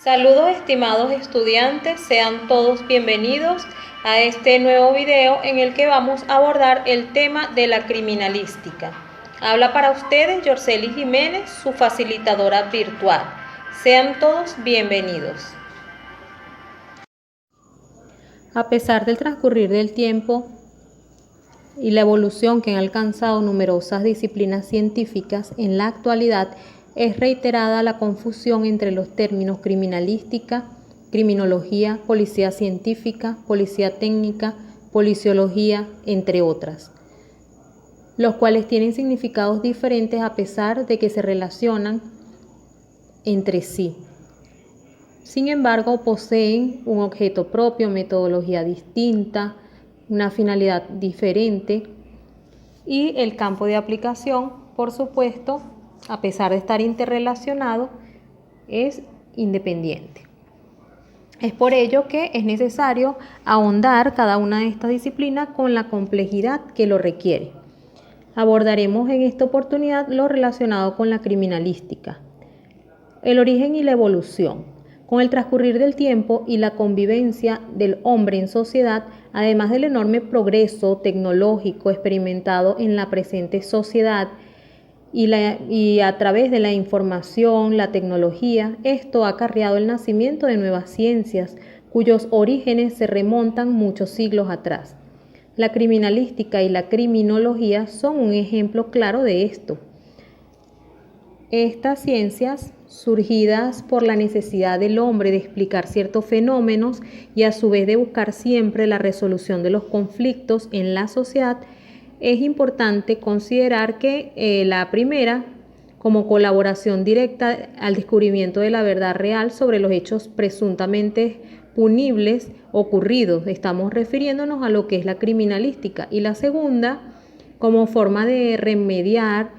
Saludos estimados estudiantes, sean todos bienvenidos a este nuevo video en el que vamos a abordar el tema de la criminalística. Habla para ustedes Yorceli Jiménez, su facilitadora virtual. Sean todos bienvenidos. A pesar del transcurrir del tiempo y la evolución que han alcanzado numerosas disciplinas científicas, en la actualidad es reiterada la confusión entre los términos criminalística, criminología, policía científica, policía técnica, policiología, entre otras, los cuales tienen significados diferentes a pesar de que se relacionan entre sí. Sin embargo, poseen un objeto propio, metodología distinta, una finalidad diferente y el campo de aplicación, por supuesto, a pesar de estar interrelacionado, es independiente. Es por ello que es necesario ahondar cada una de estas disciplinas con la complejidad que lo requiere. Abordaremos en esta oportunidad lo relacionado con la criminalística, el origen y la evolución. Con el transcurrir del tiempo y la convivencia del hombre en sociedad, además del enorme progreso tecnológico experimentado en la presente sociedad, y a través de la información, la tecnología, esto ha acarreado el nacimiento de nuevas ciencias, cuyos orígenes se remontan muchos siglos atrás. La criminalística y la criminología son un ejemplo claro de esto. Estas ciencias, surgidas por la necesidad del hombre de explicar ciertos fenómenos y a su vez de buscar siempre la resolución de los conflictos en la sociedad, es importante considerar que la primera, como colaboración directa al descubrimiento de la verdad real sobre los hechos presuntamente punibles ocurridos, estamos refiriéndonos a lo que es la criminalística, y la segunda, como forma de remediar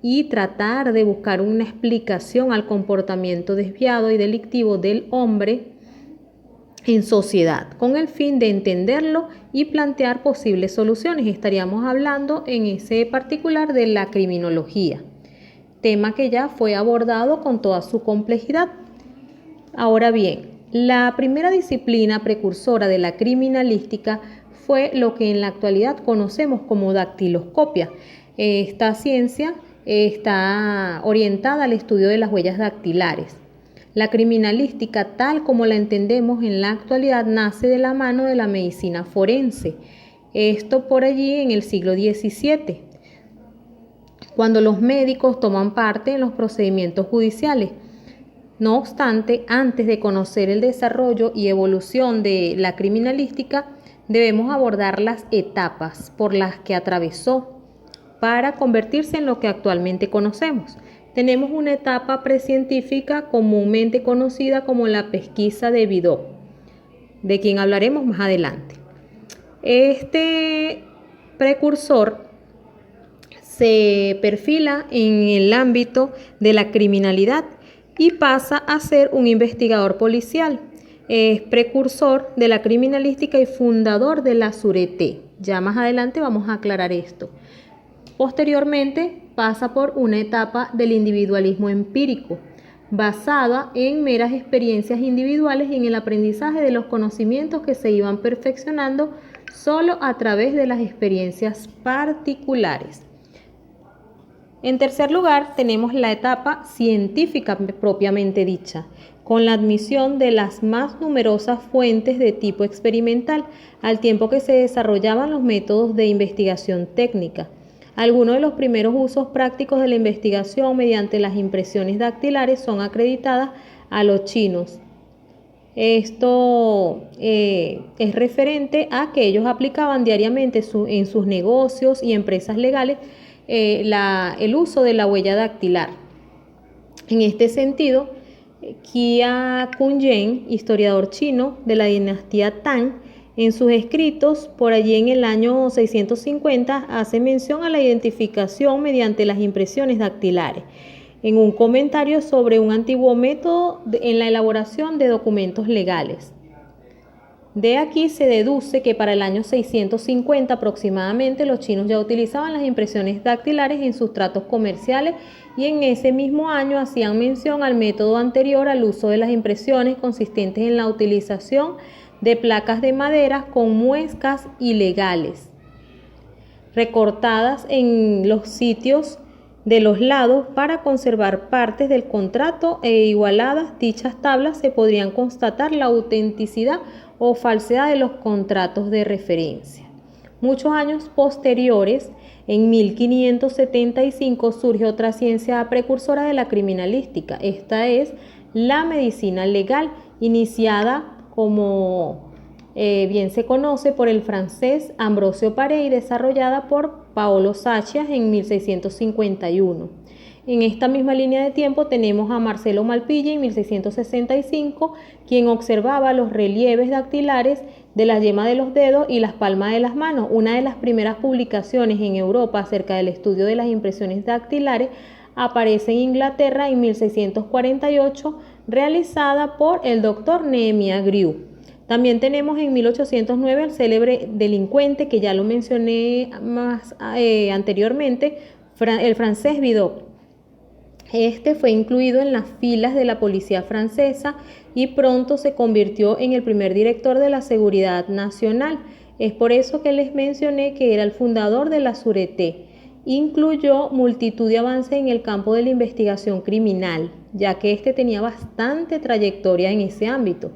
y tratar de buscar una explicación al comportamiento desviado y delictivo del hombre en sociedad, con el fin de entenderlo y plantear posibles soluciones. Estaríamos hablando en ese particular de la criminología, tema que ya fue abordado con toda su complejidad. Ahora bien, la primera disciplina precursora de la criminalística fue lo que en la actualidad conocemos como dactiloscopia. Esta ciencia está orientada al estudio de las huellas dactilares. La criminalística, tal como la entendemos en la actualidad, nace de la mano de la medicina forense. Esto por allí en el siglo XVII, cuando los médicos toman parte en los procedimientos judiciales. No obstante, antes de conocer el desarrollo y evolución de la criminalística, debemos abordar las etapas por las que atravesó para convertirse en lo que actualmente conocemos. Tenemos una etapa precientífica comúnmente conocida como la pesquisa de Vidot, de quien hablaremos más adelante. Este precursor se perfila en el ámbito de la criminalidad y pasa a ser un investigador policial. Es precursor de la criminalística y fundador de la Sûreté. Ya más adelante vamos a aclarar esto. Posteriormente pasa por una etapa del individualismo empírico, basada en meras experiencias individuales y en el aprendizaje de los conocimientos que se iban perfeccionando solo a través de las experiencias particulares. En tercer lugar, tenemos la etapa científica propiamente dicha, con la admisión de las más numerosas fuentes de tipo experimental, al tiempo que se desarrollaban los métodos de investigación técnica. Algunos de los primeros usos prácticos de la investigación mediante las impresiones dactilares son acreditadas a los chinos. Esto es referente a que ellos aplicaban diariamente en sus negocios y empresas legales el uso de la huella dactilar. En este sentido, Jia Kunyen, historiador chino de la dinastía Tang, en sus escritos, por allí en el año 650, hace mención a la identificación mediante las impresiones dactilares, en un comentario sobre un antiguo método en la elaboración de documentos legales. De aquí se deduce que para el año 650 aproximadamente los chinos ya utilizaban las impresiones dactilares en sus tratos comerciales y en ese mismo año hacían mención al método anterior al uso de las impresiones consistentes en la utilización de placas de madera con muescas ilegales, recortadas en los sitios de los lados para conservar partes del contrato e igualadas dichas tablas se podrían constatar la autenticidad o falsedad de los contratos de referencia. Muchos años posteriores, en 1575, surge otra ciencia precursora de la criminalística. Esta es la medicina legal, iniciada como bien se conoce por el francés Ambrosio Paré y desarrollada por Paolo Sachias en 1651. En esta misma línea de tiempo tenemos a Marcelo Malpighi en 1665, quien observaba los relieves dactilares de las yemas de los dedos y las palmas de las manos. Una de las primeras publicaciones en Europa acerca del estudio de las impresiones dactilares aparece en Inglaterra en 1648, realizada por el doctor Nehemiah Grew. También tenemos en 1809 al célebre delincuente, que ya lo mencioné más anteriormente, el francés Vidocq. Este fue incluido en las filas de la policía francesa y pronto se convirtió en el primer director de la Seguridad Nacional. Es por eso que les mencioné que era el fundador de la Sûreté. Incluyó multitud de avances en el campo de la investigación criminal, ya que este tenía bastante trayectoria en ese ámbito.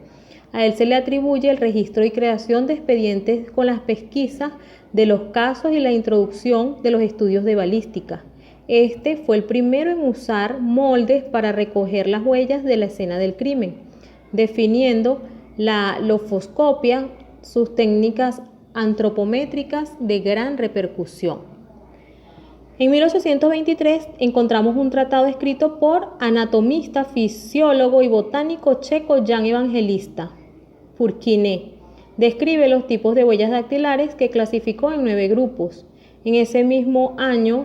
A él se le atribuye el registro y creación de expedientes con las pesquisas de los casos y la introducción de los estudios de balística. Este fue el primero en usar moldes para recoger las huellas de la escena del crimen, definiendo la lofoscopia, sus técnicas antropométricas de gran repercusión. En 1823 encontramos un tratado escrito por anatomista, fisiólogo y botánico checo Jan Evangelista Purkinje. Describe los tipos de huellas dactilares que clasificó en 9 grupos. En ese mismo año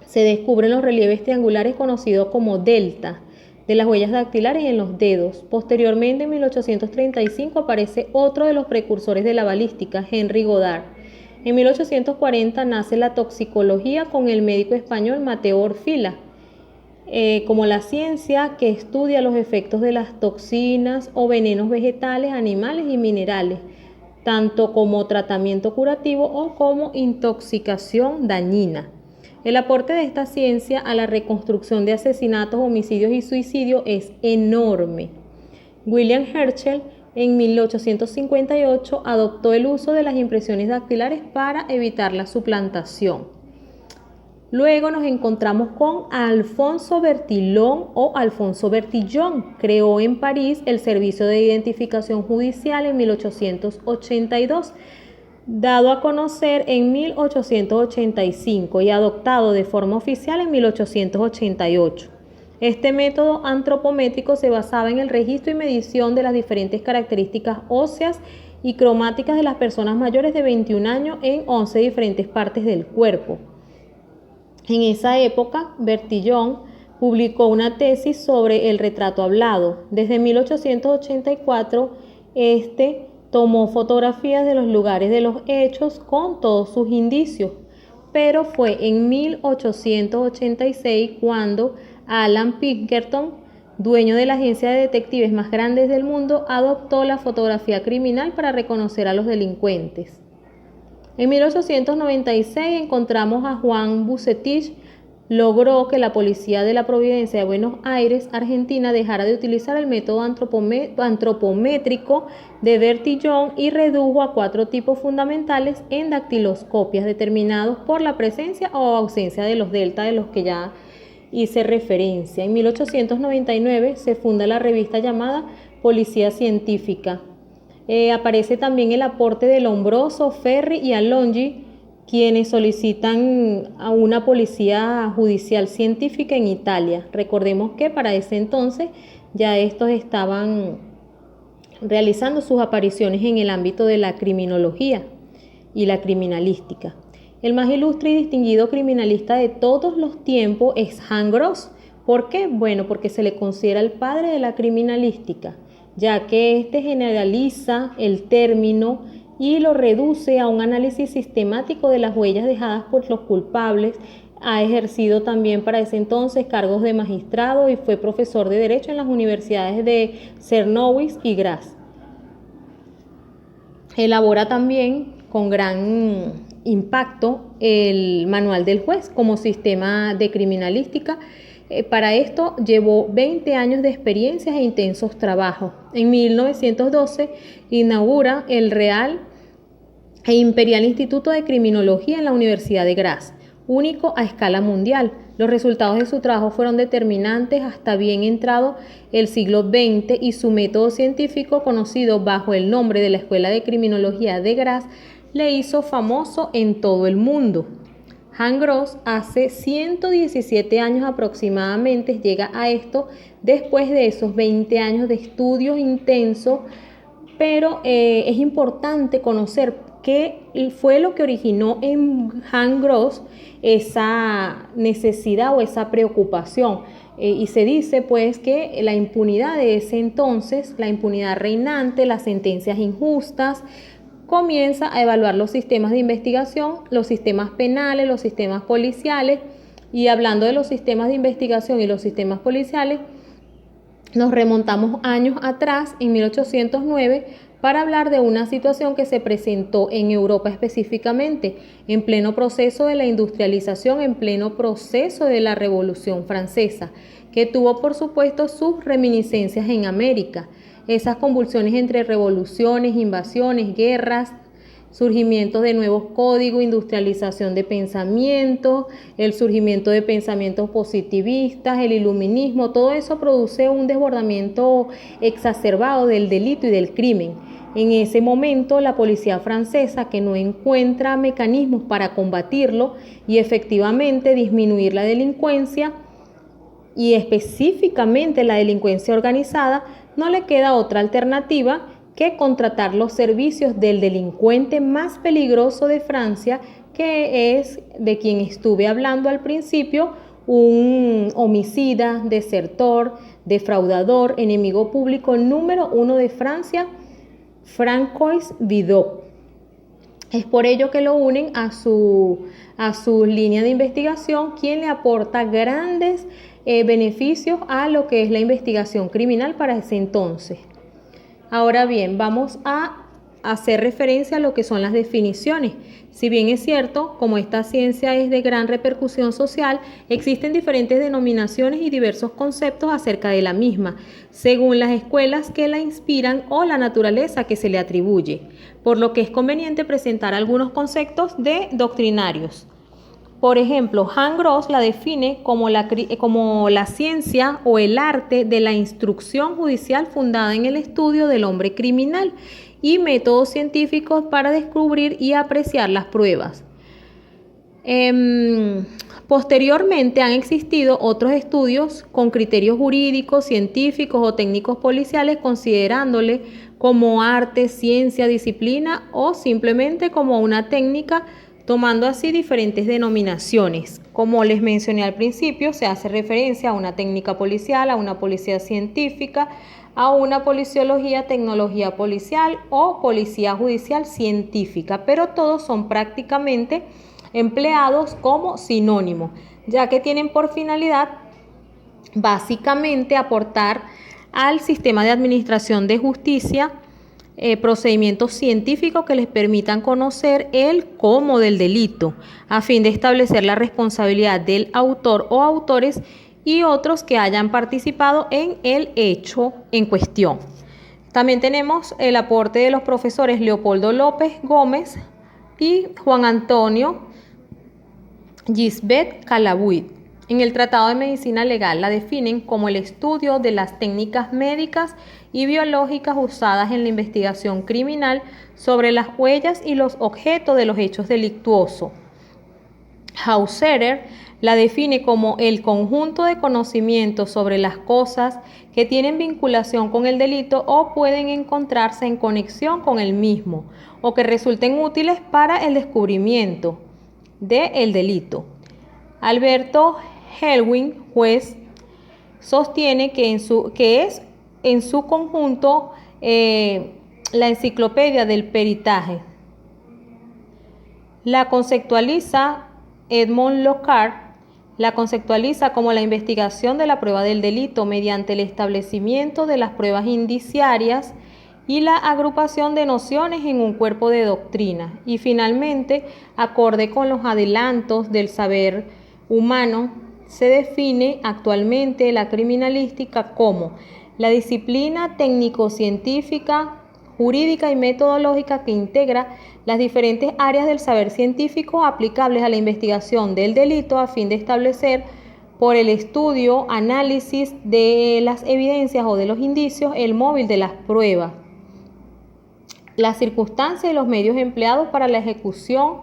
se descubren los relieves triangulares conocidos como delta de las huellas dactilares en los dedos. Posteriormente, en 1835, aparece otro de los precursores de la balística, Henry Goddard. En 1840 nace la toxicología con el médico español Mateo Orfila, como la ciencia que estudia los efectos de las toxinas o venenos vegetales, animales y minerales, tanto como tratamiento curativo o como intoxicación dañina. El aporte de esta ciencia a la reconstrucción de asesinatos, homicidios y suicidios es enorme. William Herschel en 1858 adoptó el uso de las impresiones dactilares para evitar la suplantación. Luego nos encontramos con Alfonso Bertillon o Alfonso Bertillon. Creó en París el Servicio de Identificación Judicial en 1882. Dado a conocer en 1885 y adoptado de forma oficial en 1888. Este método antropométrico se basaba en el registro y medición de las diferentes características óseas y cromáticas de las personas mayores de 21 años en 11 diferentes partes del cuerpo. En esa época, Bertillon publicó una tesis sobre el retrato hablado. Desde 1884, tomó fotografías de los lugares de los hechos con todos sus indicios, pero fue en 1886 cuando Alan Pinkerton, dueño de la agencia de detectives más grande del mundo, adoptó la fotografía criminal para reconocer a los delincuentes. En 1896 encontramos a Juan Bucetich. Logró que la policía de la Providencia de Buenos Aires, Argentina, dejara de utilizar el método antropométrico de Bertillon y redujo a 4 tipos fundamentales en dactiloscopias, determinados por la presencia o ausencia de los delta de los que ya hice referencia. En 1899 se funda la revista llamada Policía Científica. Aparece también el aporte de Lombroso, Ferri y Alongi, quienes solicitan a una policía judicial científica en Italia. Recordemos que para ese entonces ya estos estaban realizando sus apariciones en el ámbito de la criminología y la criminalística. El más ilustre y distinguido criminalista de todos los tiempos es Hans Gross. ¿Por qué? Bueno, porque se le considera el padre de la criminalística. ya que este generaliza el término y lo reduce a un análisis sistemático de las huellas dejadas por los culpables. Ha ejercido también para ese entonces cargos de magistrado y fue profesor de Derecho en las universidades de Czernowitz y Graz. Elabora también con gran impacto el manual del juez como sistema de criminalística. Para esto llevó 20 años de experiencias e intensos trabajos. En 1912 inaugura el Real e Imperial Instituto de Criminología en la Universidad de Graz, único a escala mundial. Los resultados de su trabajo fueron determinantes hasta bien entrado el siglo XX y su método científico, conocido bajo el nombre de la Escuela de Criminología de Graz, le hizo famoso en todo el mundo. Hans Gross hace 117 años aproximadamente llega a esto después de esos 20 años de estudios intensos, pero es importante conocer qué fue lo que originó en Hans Gross esa necesidad o esa preocupación. Y se dice pues que la impunidad de ese entonces, la impunidad reinante, las sentencias injustas, comienza a evaluar los sistemas de investigación, los sistemas penales, los sistemas policiales. Y hablando de los sistemas de investigación y los sistemas policiales, nos remontamos años atrás, en 1809, para hablar de una situación que se presentó en Europa específicamente, en pleno proceso de la industrialización, en pleno proceso de la Revolución Francesa, que tuvo por supuesto sus reminiscencias en América. Esas convulsiones entre revoluciones, invasiones, guerras, surgimiento de nuevos códigos, industrialización de pensamiento, el surgimiento de pensamientos positivistas, el iluminismo, todo eso produce un desbordamiento exacerbado del delito y del crimen. En ese momento, la policía francesa, que no encuentra mecanismos para combatirlo y efectivamente disminuir la delincuencia, y específicamente la delincuencia organizada, no le queda otra alternativa que contratar los servicios del delincuente más peligroso de Francia, que es de quien estuve hablando al principio, un homicida, desertor, defraudador, enemigo público número 1 de Francia, Francois Vidocq. Es por ello que lo unen a su línea de investigación, quien le aporta grandes beneficios a lo que es la investigación criminal para ese entonces. Ahora bien, vamos a hacer referencia a lo que son las definiciones. Si bien es cierto, como esta ciencia es de gran repercusión social, existen diferentes denominaciones y diversos conceptos acerca de la misma, según las escuelas que la inspiran o la naturaleza que se le atribuye, por lo que es conveniente presentar algunos conceptos de doctrinarios. Por ejemplo, Hans Gross la define como la ciencia o el arte de la instrucción judicial fundada en el estudio del hombre criminal y métodos científicos para descubrir y apreciar las pruebas. Posteriormente han existido otros estudios con criterios jurídicos, científicos o técnicos policiales, considerándole como arte, ciencia, disciplina o simplemente como una técnica, tomando así diferentes denominaciones. Como les mencioné al principio, se hace referencia a una técnica policial, a una policía científica, a una policiología, tecnología policial o policía judicial científica, pero todos son prácticamente empleados como sinónimo, ya que tienen por finalidad básicamente aportar al sistema de administración de justicia procedimientos científicos que les permitan conocer el cómo del delito, a fin de establecer la responsabilidad del autor o autores y otros que hayan participado en el hecho en cuestión. También tenemos el aporte de los profesores Leopoldo López Gómez y Juan Antonio Gisbert Calabuit. En el Tratado de Medicina Legal la definen como el estudio de las técnicas médicas y biológicas usadas en la investigación criminal sobre las huellas y los objetos de los hechos delictuosos. Hauser la define como el conjunto de conocimientos sobre las cosas que tienen vinculación con el delito o pueden encontrarse en conexión con el mismo, o que resulten útiles para el descubrimiento del delito. Alberto Helwing, juez, sostiene que es en su conjunto la enciclopedia del peritaje. La conceptualiza Edmond Locard, la conceptualiza como la investigación de la prueba del delito mediante el establecimiento de las pruebas indiciarias y la agrupación de nociones en un cuerpo de doctrina. Y finalmente, acorde con los adelantos del saber humano, se define actualmente la criminalística como la disciplina técnico-científica, jurídica y metodológica que integra las diferentes áreas del saber científico aplicables a la investigación del delito a fin de establecer por el estudio, análisis de las evidencias o de los indicios, el móvil de las pruebas, las circunstancias y los medios empleados para la ejecución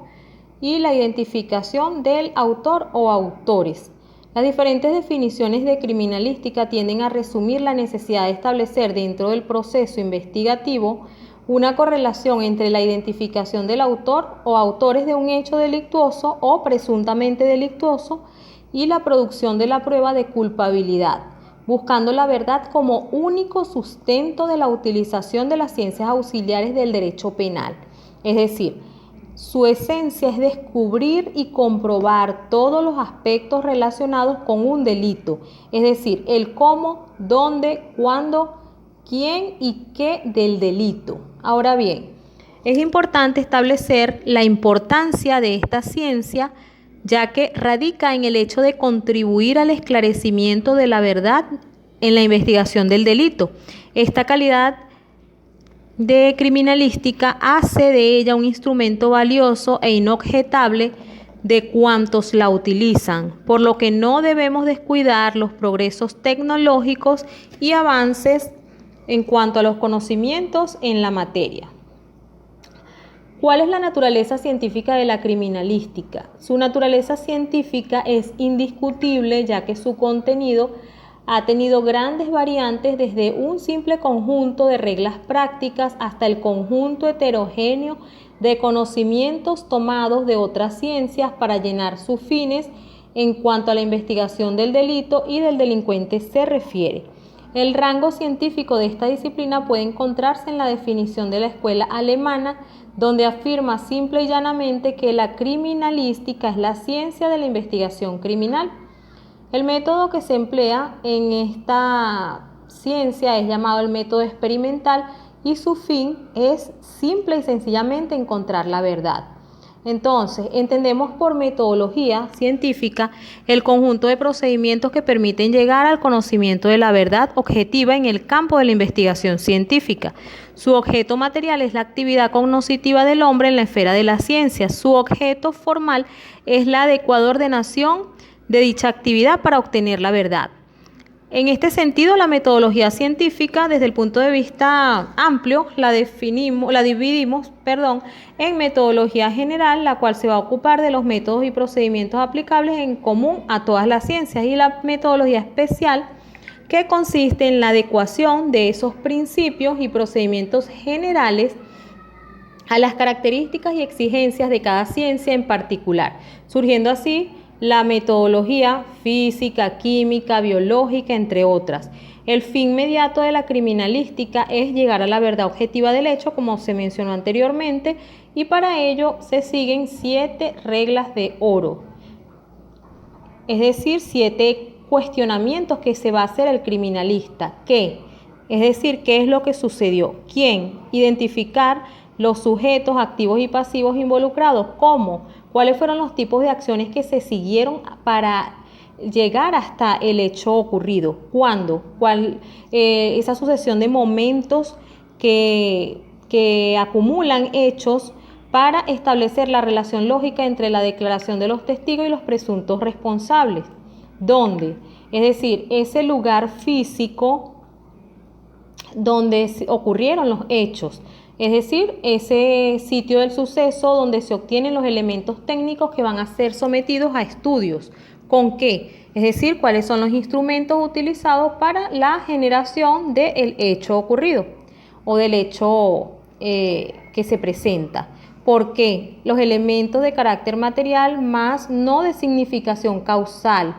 y la identificación del autor o autores. Las diferentes definiciones de criminalística tienden a resumir la necesidad de establecer dentro del proceso investigativo una correlación entre la identificación del autor o autores de un hecho delictuoso o presuntamente delictuoso y la producción de la prueba de culpabilidad, buscando la verdad como único sustento de la utilización de las ciencias auxiliares del derecho penal. Es decir, su esencia es descubrir y comprobar todos los aspectos relacionados con un delito, es decir, el cómo, dónde, cuándo, quién y qué del delito. Ahora bien, es importante establecer la importancia de esta ciencia, ya que radica en el hecho de contribuir al esclarecimiento de la verdad en la investigación del delito. Esta calidad de criminalística hace de ella un instrumento valioso e inobjetable de cuantos la utilizan, por lo que no debemos descuidar los progresos tecnológicos y avances en cuanto a los conocimientos en la materia. ¿Cuál es la naturaleza científica de la criminalística? Su naturaleza científica es indiscutible, ya que su contenido ha tenido grandes variantes desde un simple conjunto de reglas prácticas hasta el conjunto heterogéneo de conocimientos tomados de otras ciencias para llenar sus fines en cuanto a la investigación del delito y del delincuente se refiere. El rango científico de esta disciplina puede encontrarse en la definición de la escuela alemana, donde afirma simple y llanamente que la criminalística es la ciencia de la investigación criminal. El método que se emplea en esta ciencia es llamado el método experimental y su fin es simple y sencillamente encontrar la verdad. Entonces, entendemos por metodología científica el conjunto de procedimientos que permiten llegar al conocimiento de la verdad objetiva en el campo de la investigación científica. Su objeto material es la actividad cognoscitiva del hombre en la esfera de la ciencia. Su objeto formal es la adecuada ordenación de dicha actividad para obtener la verdad. En este sentido, la metodología científica, desde el punto de vista amplio, la dividimos en metodología general, la cual se va a ocupar de los métodos y procedimientos aplicables en común a todas las ciencias, y la metodología especial, que consiste en la adecuación de esos principios y procedimientos generales a las características y exigencias de cada ciencia en particular, surgiendo así la metodología física, química, biológica, entre otras. El fin inmediato de la criminalística es llegar a la verdad objetiva del hecho, como se mencionó anteriormente, y para ello se siguen 7 reglas de oro, es decir, 7 cuestionamientos que se va a hacer el criminalista. ¿Qué? Es decir, ¿qué es lo que sucedió? ¿Quién? Identificar los sujetos activos y pasivos involucrados. ¿Cómo? ¿Cuáles fueron los tipos de acciones que se siguieron para llegar hasta el hecho ocurrido? ¿Cuándo? Esa sucesión de momentos que acumulan hechos para establecer la relación lógica entre la declaración de los testigos y los presuntos responsables. ¿Dónde? Es decir, ese lugar físico donde ocurrieron los hechos. Es decir, ese sitio del suceso donde se obtienen los elementos técnicos que van a ser sometidos a estudios. ¿Con qué? Es decir, cuáles son los instrumentos utilizados para la generación del hecho ocurrido o del hecho que se presenta. ¿Por qué? Los elementos de carácter material más no de significación causal,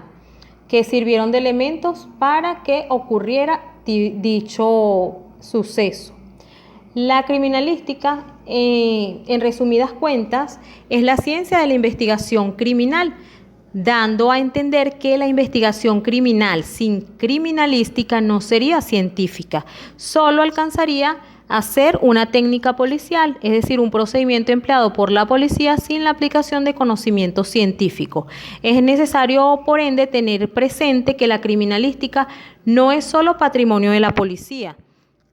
que sirvieron de elementos para que ocurriera dicho suceso. La criminalística, en resumidas cuentas, es la ciencia de la investigación criminal, dando a entender que la investigación criminal sin criminalística no sería científica, solo alcanzaría a ser una técnica policial, es decir, un procedimiento empleado por la policía sin la aplicación de conocimiento científico. Es necesario, por ende, tener presente que la criminalística no es solo patrimonio de la policía,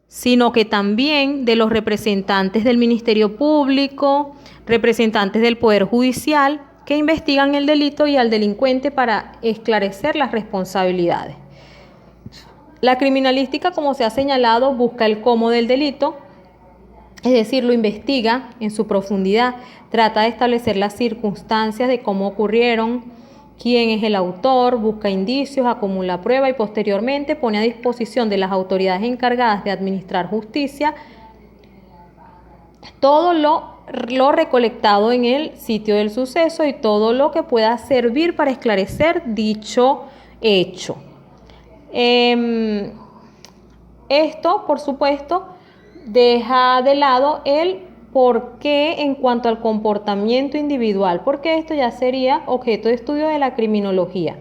sino que también de los representantes del Ministerio Público, representantes del Poder Judicial, que investigan el delito y al delincuente para esclarecer las responsabilidades. La criminalística, como se ha señalado, busca el cómo del delito, es decir, lo investiga en su profundidad, trata de establecer las circunstancias de cómo ocurrieron, quién es el autor, busca indicios, acumula prueba y posteriormente pone a disposición de las autoridades encargadas de administrar justicia todo lo recolectado en el sitio del suceso y todo lo que pueda servir para esclarecer dicho hecho. Esto, por supuesto, deja de lado el por qué en cuanto al comportamiento individual, porque esto ya sería objeto de estudio de la criminología.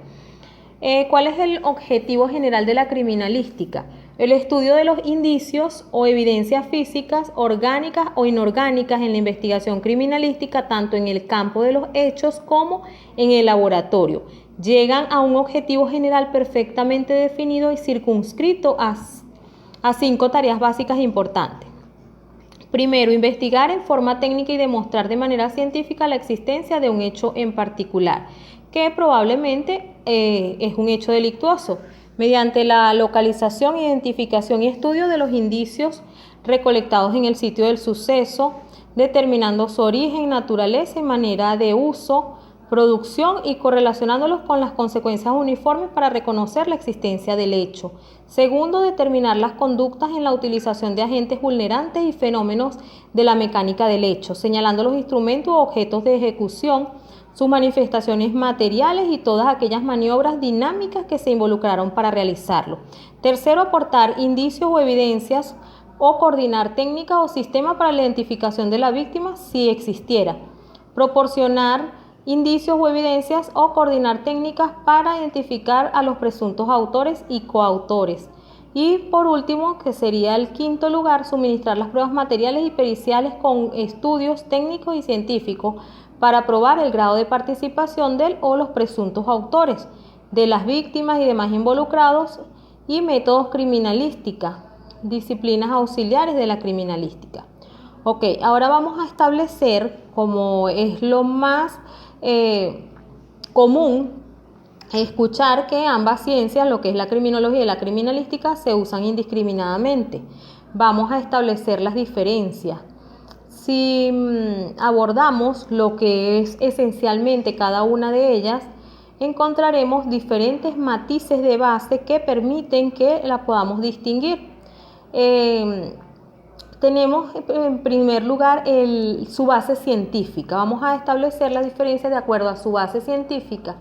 ¿Cuál es el objetivo general de la criminalística? El estudio de los indicios o evidencias físicas, orgánicas o inorgánicas en la investigación criminalística, tanto en el campo de los hechos como en el laboratorio. Llegan a un objetivo general perfectamente definido y circunscrito a 5 tareas básicas importantes. Primero, investigar en forma técnica y demostrar de manera científica la existencia de un hecho en particular, que probablemente es un hecho delictuoso, mediante la localización, identificación y estudio de los indicios recolectados en el sitio del suceso, determinando su origen, naturaleza y manera de uso, producción y correlacionándolos con las consecuencias uniformes para reconocer la existencia del hecho. Segundo, determinar las conductas en la utilización de agentes vulnerantes y fenómenos de la mecánica del hecho, señalando los instrumentos o objetos de ejecución, sus manifestaciones materiales y todas aquellas maniobras dinámicas que se involucraron para realizarlo. Tercero, aportar indicios o evidencias o coordinar técnicas o sistemas para la identificación de la víctima si existiera. Proporcionar indicios o evidencias o coordinar técnicas para identificar a los presuntos autores y coautores. Y por último, que sería el quinto lugar, suministrar las pruebas materiales y periciales con estudios técnicos y científicos para probar el grado de participación del o los presuntos autores, de las víctimas y demás involucrados, y métodos criminalística, disciplinas auxiliares de la criminalística. Ok, ahora vamos a establecer, como es lo más común, escuchar que ambas ciencias, lo que es la criminología y la criminalística, se usan indiscriminadamente. Vamos a establecer las diferencias. Si abordamos lo que es esencialmente cada una de ellas, encontraremos diferentes matices de base que permiten que la podamos distinguir. Tenemos en primer lugar su base científica. Vamos a establecer la diferencia de acuerdo a su base científica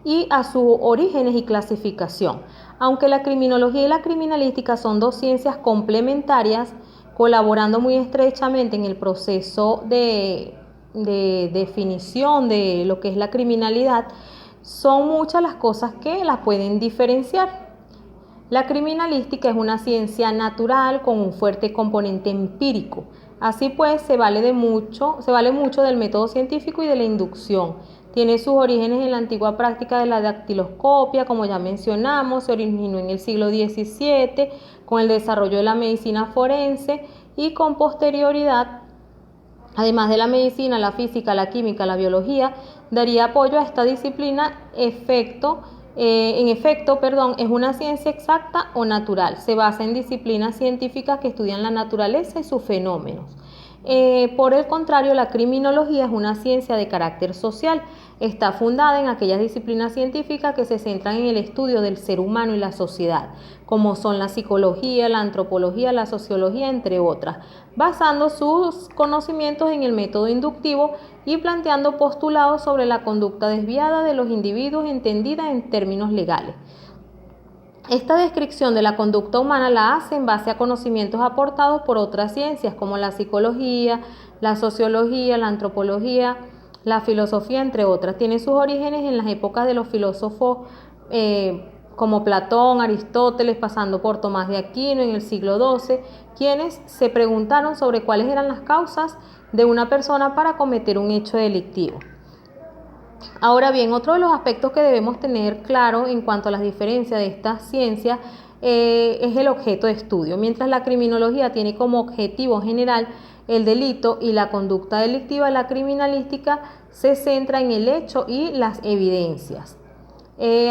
y a sus orígenes y clasificación. Aunque la criminología y la criminalística son dos ciencias complementarias, colaborando muy estrechamente en el proceso de definición de lo que es la criminalidad, son muchas las cosas que las pueden diferenciar. La criminalística es una ciencia natural con un fuerte componente empírico. Así pues, se vale mucho del método científico y de la inducción. Tiene sus orígenes en la antigua práctica de la dactiloscopia, como ya mencionamos, se originó en el siglo XVII con el desarrollo de la medicina forense y con posterioridad, además de la medicina, la física, la química, la biología, daría apoyo a esta disciplina. En efecto, es una ciencia exacta o natural. Se basa en disciplinas científicas que estudian la naturaleza y sus fenómenos. Por el contrario, la criminología es una ciencia de carácter social. Está fundada en aquellas disciplinas científicas que se centran en el estudio del ser humano y la sociedad, como son la psicología, la antropología, la sociología, entre otras, basando sus conocimientos en el método inductivo y planteando postulados sobre la conducta desviada de los individuos entendida en términos legales. Esta descripción de la conducta humana la hace en base a conocimientos aportados por otras ciencias como la psicología, la sociología, la antropología, la filosofía, entre otras. Tiene sus orígenes en las épocas de los filósofos como Platón, Aristóteles, pasando por Tomás de Aquino en el siglo XII, quienes se preguntaron sobre cuáles eran las causas de una persona para cometer un hecho delictivo. Ahora bien, otro de los aspectos que debemos tener claro en cuanto a las diferencias de estas ciencias es el objeto de estudio. Mientras la criminología tiene como objetivo general el delito y la conducta delictiva, la criminalística se centra en el hecho y las evidencias.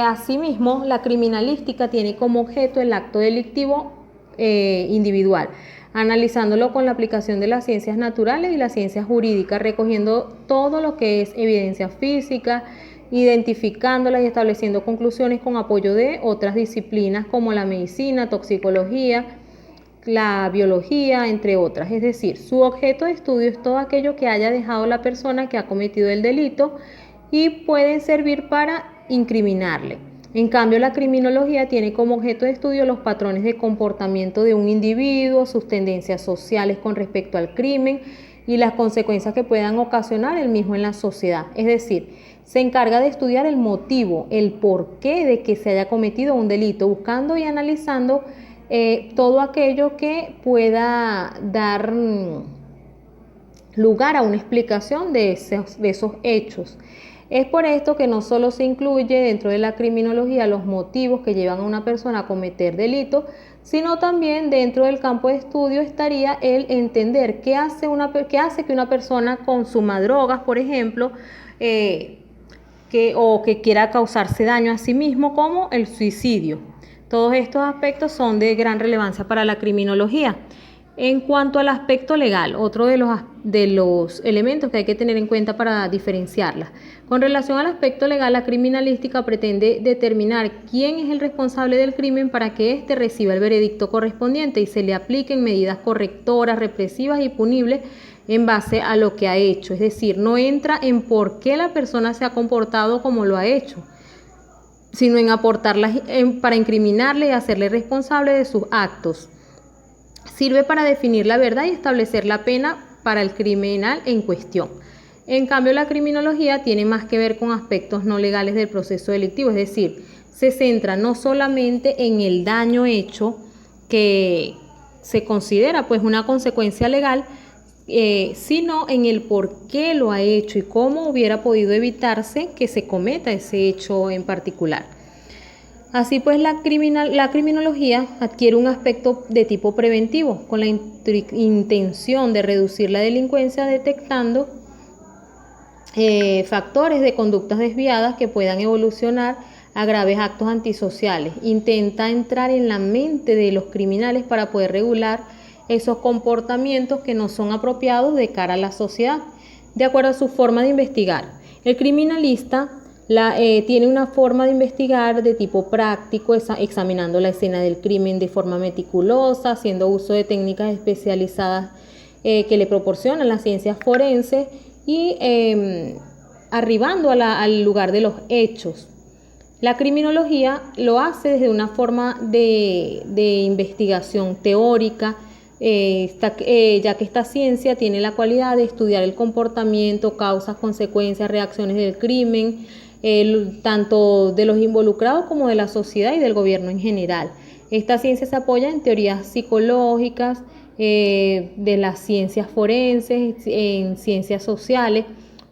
Asimismo, la criminalística tiene como objeto el acto delictivo individual, analizándolo con la aplicación de las ciencias naturales y las ciencias jurídicas, recogiendo todo lo que es evidencia física, identificándolas y estableciendo conclusiones con apoyo de otras disciplinas como la medicina, toxicología, la biología, entre otras. Es decir, su objeto de estudio es todo aquello que haya dejado la persona que ha cometido el delito y pueden servir para incriminarle. En cambio, la criminología tiene como objeto de estudio los patrones de comportamiento de un individuo, sus tendencias sociales con respecto al crimen y las consecuencias que puedan ocasionar el mismo en la sociedad. Es decir, se encarga de estudiar el motivo, el porqué de que se haya cometido un delito, buscando y analizando todo aquello que pueda dar lugar a una explicación de esos hechos. Es por esto que no solo se incluye dentro de la criminología los motivos que llevan a una persona a cometer delito, sino también dentro del campo de estudio estaría el entender qué hace que una persona consuma drogas, por ejemplo, o que quiera causarse daño a sí mismo, como el suicidio. Todos estos aspectos son de gran relevancia para la criminología. En cuanto al aspecto legal, otro de los elementos que hay que tener en cuenta para diferenciarlas. Con relación al aspecto legal, la criminalística pretende determinar quién es el responsable del crimen para que éste reciba el veredicto correspondiente y se le apliquen medidas correctoras, represivas y punibles en base a lo que ha hecho. Es decir, no entra en por qué la persona se ha comportado como lo ha hecho, sino en aportarlas para incriminarle y hacerle responsable de sus actos. Sirve para definir la verdad y establecer la pena para el criminal en cuestión. En cambio, la criminología tiene más que ver con aspectos no legales del proceso delictivo, es decir, se centra no solamente en el daño hecho, que se considera pues una consecuencia legal, sino en el por qué lo ha hecho y cómo hubiera podido evitarse que se cometa ese hecho en particular. Así pues, la criminología adquiere un aspecto de tipo preventivo, con la intención de reducir la delincuencia detectando factores de conductas desviadas que puedan evolucionar a graves actos antisociales. Intenta entrar en la mente de los criminales para poder regular esos comportamientos que no son apropiados de cara a la sociedad, de acuerdo a su forma de investigar. El criminalista tiene una forma de investigar de tipo práctico, examinando la escena del crimen de forma meticulosa, haciendo uso de técnicas especializadas que le proporcionan las ciencias forenses y arribando al lugar de los hechos. La criminología lo hace desde una forma de investigación teórica, ya que esta ciencia tiene la cualidad de estudiar el comportamiento, causas, consecuencias, reacciones del crimen, tanto de los involucrados como de la sociedad y del gobierno en general. Esta ciencia se apoya en teorías psicológicas, de las ciencias forenses, en ciencias sociales,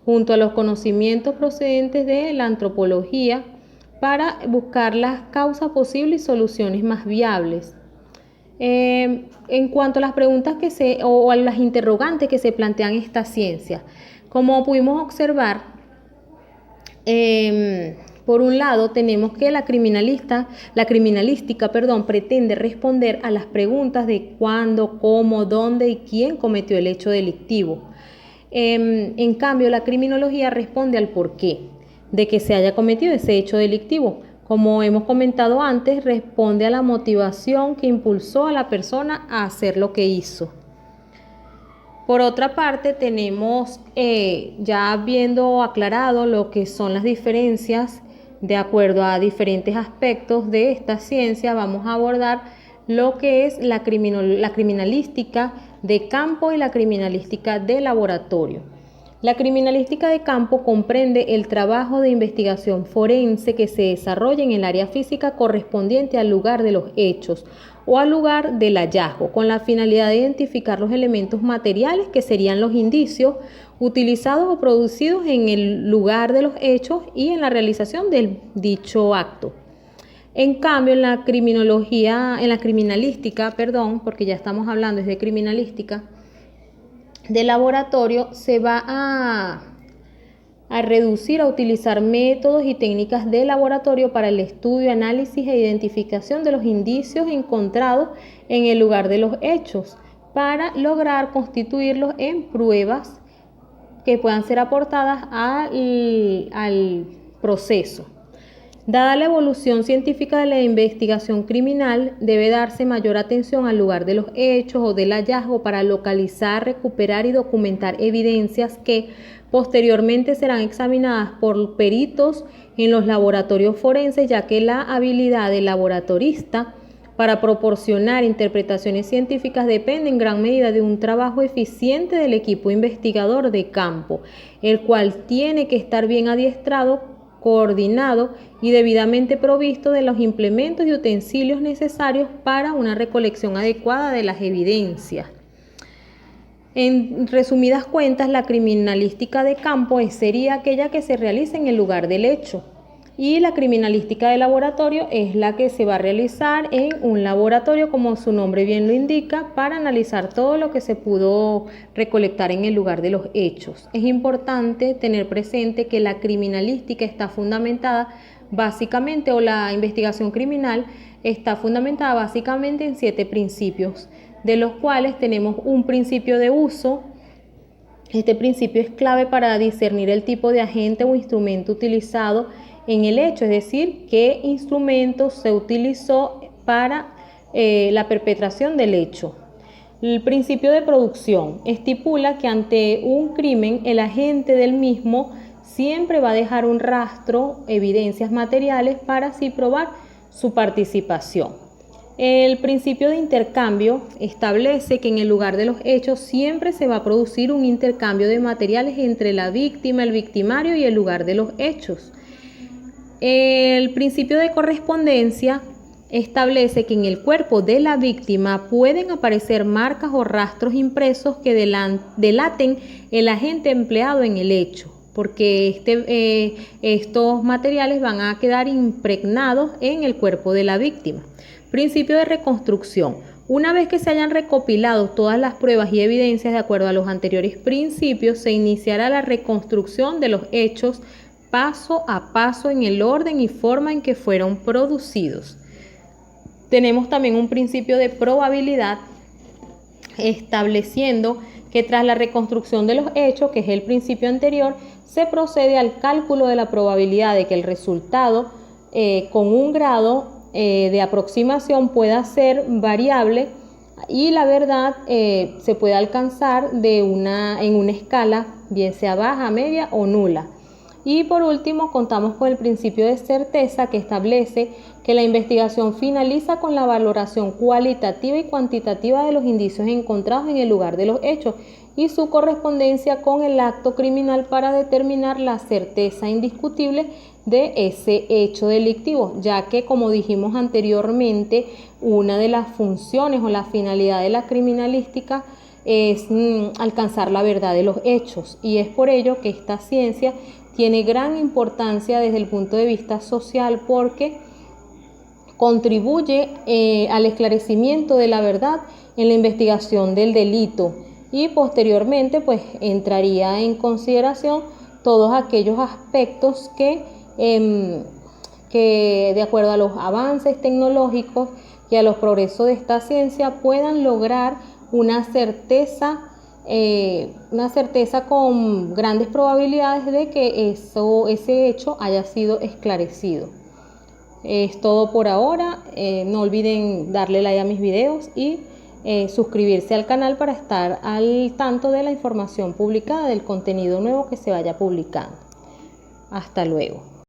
junto a los conocimientos procedentes de la antropología, para buscar las causas posibles y soluciones más viables. En cuanto a las preguntas o a las interrogantes que se plantean esta ciencia, como pudimos observar, por un lado tenemos que la criminalística, pretende responder a las preguntas de cuándo, cómo, dónde y quién cometió el hecho delictivo. En cambio, la criminología responde al porqué de que se haya cometido ese hecho delictivo. Como hemos comentado antes, responde a la motivación que impulsó a la persona a hacer lo que hizo. Por otra parte, tenemos, ya habiendo aclarado lo que son las diferencias de acuerdo a diferentes aspectos de esta ciencia, vamos a abordar lo que es la criminalística de campo y la criminalística de laboratorio. La criminalística de campo comprende el trabajo de investigación forense que se desarrolla en el área física correspondiente al lugar de los hechos o al lugar del hallazgo, con la finalidad de identificar los elementos materiales que serían los indicios utilizados o producidos en el lugar de los hechos y en la realización del dicho acto. En cambio, en la criminalística, porque ya estamos hablando de criminalística de laboratorio, se va a reducir a utilizar métodos y técnicas de laboratorio para el estudio, análisis e identificación de los indicios encontrados en el lugar de los hechos, para lograr constituirlos en pruebas que puedan ser aportadas al proceso. Dada la evolución científica de la investigación criminal, debe darse mayor atención al lugar de los hechos o del hallazgo para localizar, recuperar y documentar evidencias que posteriormente serán examinadas por peritos en los laboratorios forenses, ya que la habilidad del laboratorista para proporcionar interpretaciones científicas depende en gran medida de un trabajo eficiente del equipo investigador de campo, el cual tiene que estar bien adiestrado, coordinado y debidamente provisto de los implementos y utensilios necesarios para una recolección adecuada de las evidencias. En resumidas cuentas, la criminalística de campo sería aquella que se realiza en el lugar del hecho, y la criminalística de laboratorio es la que se va a realizar en un laboratorio, como su nombre bien lo indica, para analizar todo lo que se pudo recolectar en el lugar de los hechos. Es importante tener presente que la criminalística está fundamentada básicamente, o la investigación criminal está fundamentada básicamente en 7 principios, de los cuales tenemos un principio de uso. Este principio es clave para discernir el tipo de agente o instrumento utilizado en el hecho, es decir, qué instrumento se utilizó para la perpetración del hecho. El principio de producción estipula que ante un crimen el agente del mismo siempre va a dejar un rastro, evidencias materiales, para así probar su participación. El principio de intercambio establece que en el lugar de los hechos siempre se va a producir un intercambio de materiales entre la víctima, el victimario y el lugar de los hechos. El principio de correspondencia establece que en el cuerpo de la víctima pueden aparecer marcas o rastros impresos que delaten el agente empleado en el hecho, porque estos materiales van a quedar impregnados en el cuerpo de la víctima. Principio de reconstrucción. Una vez que se hayan recopilado todas las pruebas y evidencias de acuerdo a los anteriores principios, se iniciará la reconstrucción de los hechos paso a paso en el orden y forma en que fueron producidos. Tenemos también un principio de probabilidad, estableciendo que tras la reconstrucción de los hechos, que es el principio anterior, se procede al cálculo de la probabilidad de que el resultado con un grado de aproximación pueda ser variable, y la verdad se puede alcanzar en una escala, bien sea baja, media o nula. Y por último, contamos con el principio de certeza, que establece que la investigación finaliza con la valoración cualitativa y cuantitativa de los indicios encontrados en el lugar de los hechos y su correspondencia con el acto criminal para determinar la certeza indiscutible de ese hecho delictivo, ya que, como dijimos anteriormente, una de las funciones o la finalidad de la criminalística es alcanzar la verdad de los hechos, y es por ello que esta ciencia tiene gran importancia desde el punto de vista social, porque contribuye al esclarecimiento de la verdad en la investigación del delito, y posteriormente pues entraría en consideración todos aquellos aspectos que de acuerdo a los avances tecnológicos y a los progresos de esta ciencia puedan lograr una certeza con grandes probabilidades de que ese hecho haya sido esclarecido. Es todo por ahora. No olviden darle like a mis videos y suscribirse al canal para estar al tanto de la información publicada, del contenido nuevo que se vaya publicando. Hasta luego.